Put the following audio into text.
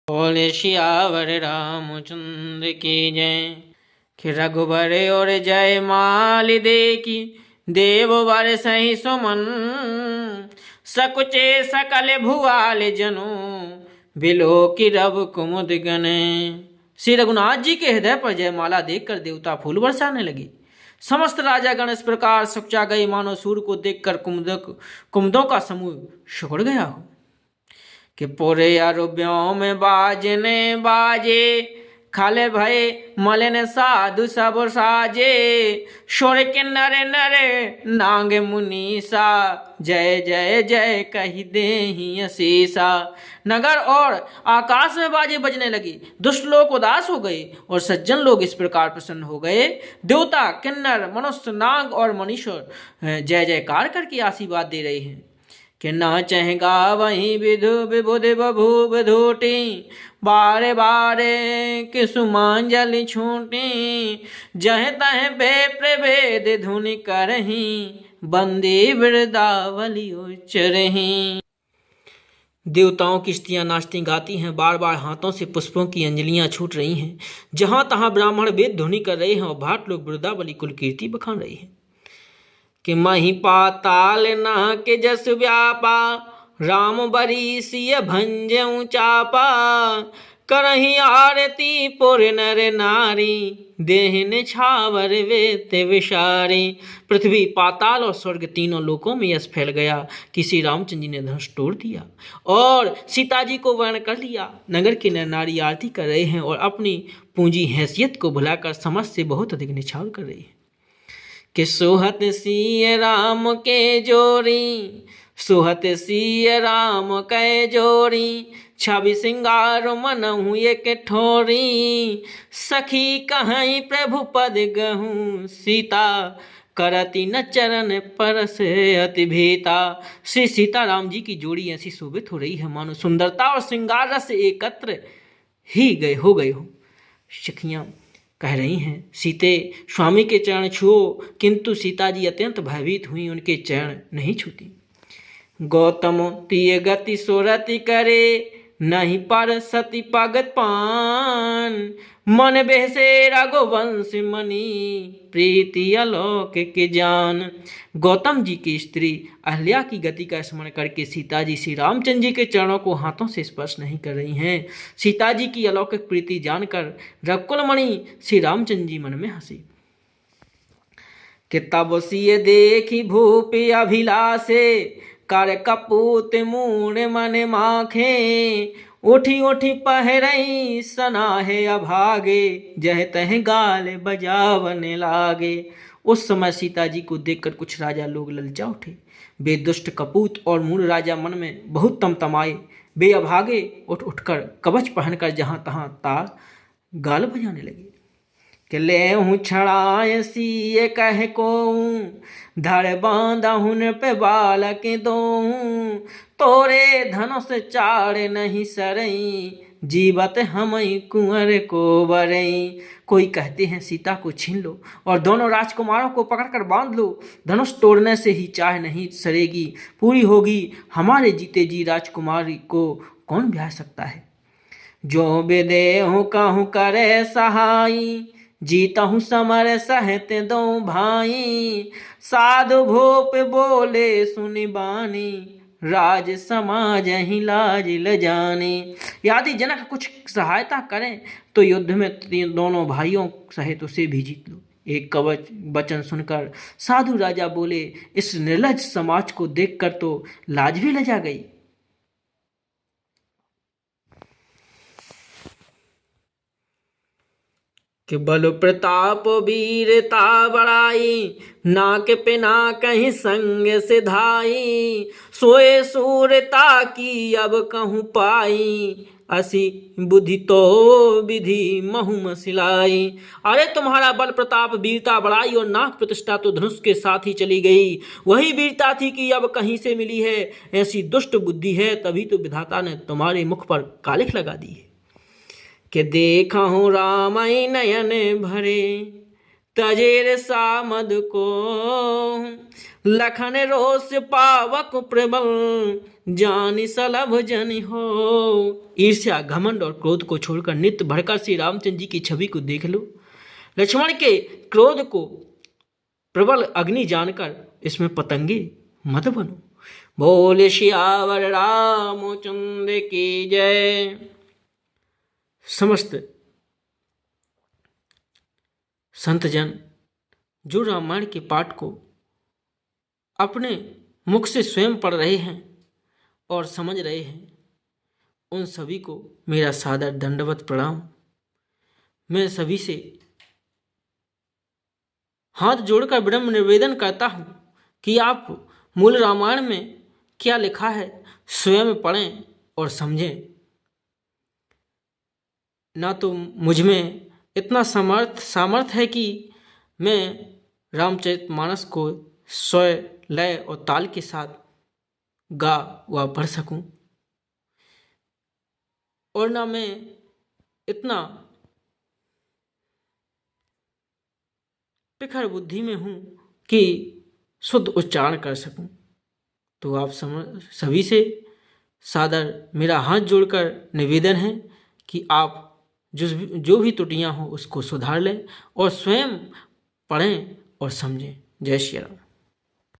बोले सियावर रामचंद्र की जय। कि रघुबर और जय माल देखी देव वर सही सुमन। सकुचे सकल भुआल जनु बिलो की रब कुमुद गने। श्री रघुनाथ जी के हृदय पर जयमाला देखकर देवता फूल बरसाने लगे। समस्त राजागण इस प्रकार सकुचा गए मानो सूर्य को देखकर कुमुदों का समूह सिकुड़ गया हो। कि पोरे अरुब्यों में बाजने बाजे खाले भय मलिन साधु सब साजे। शोर के नरे नरे नांग मुनीसा जय जय जय कही दे अशीसा। नगर और आकाश में बाजे बजने लगी, दुष्ट लोग उदास हो गए और सज्जन लोग इस प्रकार प्रसन्न हो गए। देवता किन्नर मनुष्य नाग और मनीश्वर जय जयकार करके आशीर्वाद दे रहे हैं। कि ना चहगा वहीं विधु विबुध बभूव धूटी। बारे बारे कि सुमांजलि छूटी। जह तह बे प्रभेद धुनि करही बंदे वृदावली उच्चरही। देवताओं की स्त्रियां नाचती गाती हैं, बार बार हाथों से पुष्पों की अंजलियां छूट रही हैं। जहां तहां ब्राह्मण वेद ध्वनि कर रहे हैं और भाट लोग वृदावली कुल कीर्ति बखान रहे हैं। कि मही पाताल ना के जस व्यापा राम बरी सिय भंजऊ चापा। करही आरती पुर नर नारी देहन छावर वेत विशारी। पृथ्वी पाताल और स्वर्ग तीनों लोकों में यश फैल गया कि श्री रामचंद्र जी ने धनुष तोड़ दिया और सीता जी को वर्ण कर लिया। नगर के नर नारी आरती कर रहे हैं और अपनी पूंजी हैसियत को भुलाकर समझ से बहुत अधिक निछावर कर रहे हैं। कि सोहत सिय राम के जोरी सोहत सिय राम कै जोरी। छवि सिंगार मनहु एक ठोरी। सखी कहीं प्रभु पद गहूँ सीता करती न चरण परस अति भीता। श्री सीता राम जी की जोड़ी ऐसी शोभित हो रही है मानो सुंदरता और श्रृंगार रस एकत्र ही हो गए हो। सखियां कह रही हैं सीते स्वामी के चरण छुओ, किंतु सीता जी अत्यंत भयभीत हुई, उनके चरण नहीं छूती। गौतम तिय गति सोरति करे नहीं पर सती पगत पान। मन बेहसे रघुवंश मणि प्रीति अलौकिक जान। गौतम जी की स्त्री अहल्या की गति का स्मरण करके सीता जी श्री रामचंद्र जी के चरणों को हाथों से स्पर्श नहीं कर रही हैं। सीता जी की अलौकिक प्रीति जानकर रघुकुलमणि श्री रामचंद्र जी मन में हंसी। कि तब सिय देखी भूपि अभिलाषे कर कपूत मूण मन माखे। उठी उठी पहरई सनाहे अभागे जह तह गाल बजावने लागे। उस समय सीता जी को देखकर कुछ राजा लोग ललचा उठे। वे दुष्ट कपूत और मूढ़ राजा मन में बहुत तमतमाए। वे अभागे उठ उठकर कवच पहनकर जहां तहां तार गाल बजाने लगे। कि ले हूँ छड़ाए सिय कह को धड़ बांधा हुन पे बालक दो। तोरे धनुष चाड़ नहीं सरई जीवत हम कुंवर को बरई। कोई कहते हैं सीता को छीन लो और दोनों राजकुमारों को पकड़कर बांध लो। धनुष तोड़ने से ही चाह नहीं सरेगी, पूरी होगी हमारे जीते जी राजकुमारी को कौन ब्याह सकता है। जो बेदेहु कहूँ करे सहाई जीता हूँ समर सहते दो भाई। साधु भूप बोले सुनि बानी राज समाज ही लाज ल जाने। यदि जनक कुछ सहायता करें तो युद्ध में दोनों भाइयों सहित उसे भी जीत लो। एक कवच वचन सुनकर साधु राजा बोले, इस निर्लज समाज को देखकर तो लाज भी लजा गई। कि बल प्रताप वीरता बड़ाई नाक पे ना कहीं संग से धाई। सोए सूरता की अब कहूँ पाई असी बुद्धि तो विधि महु मसिलाई। अरे तुम्हारा बल प्रताप वीरता बड़ाई और नाक प्रतिष्ठा तो धनुष के साथ ही चली गई। वही वीरता थी कि अब कहीं से मिली है। ऐसी दुष्ट बुद्धि है तभी तो विधाता ने तुम्हारे मुख पर कालिख लगा दी है। कि देखा हूँ रामई नयन भरे तजेर सामद को लखन रोष पावक प्रबल जानि सलभ जनि हो। ईर्ष्या, घमंड और क्रोध को छोड़कर नित्य भरकर श्री रामचंद्र जी की छवि को देख लो। लक्ष्मण के क्रोध को प्रबल अग्नि जानकर इसमें पतंगे मत बनो। बोले सियावर रामचंद्र की जय। समस्त संतजन जो रामायण के पाठ को अपने मुख से स्वयं पढ़ रहे हैं और समझ रहे हैं, उन सभी को मेरा सादर दंडवत प्रणाम। मैं सभी से हाथ जोड़कर विनम्र निवेदन करता हूँ कि आप मूल रामायण में क्या लिखा है स्वयं पढ़ें और समझें। ना तो मुझ में इतना सामर्थ्य है कि मैं रामचरितमानस को स्वय, लय और ताल के साथ गा व पढ़ सकूं, और ना मैं इतना पिखर बुद्धि में हूँ कि शुद्ध उच्चारण कर सकूं। तो आप सभी से सादर मेरा हाथ जोड़कर निवेदन है कि आप जो भी त्रुटियां हो उसको सुधार लें और स्वयं पढ़ें और समझें। जय श्री राम।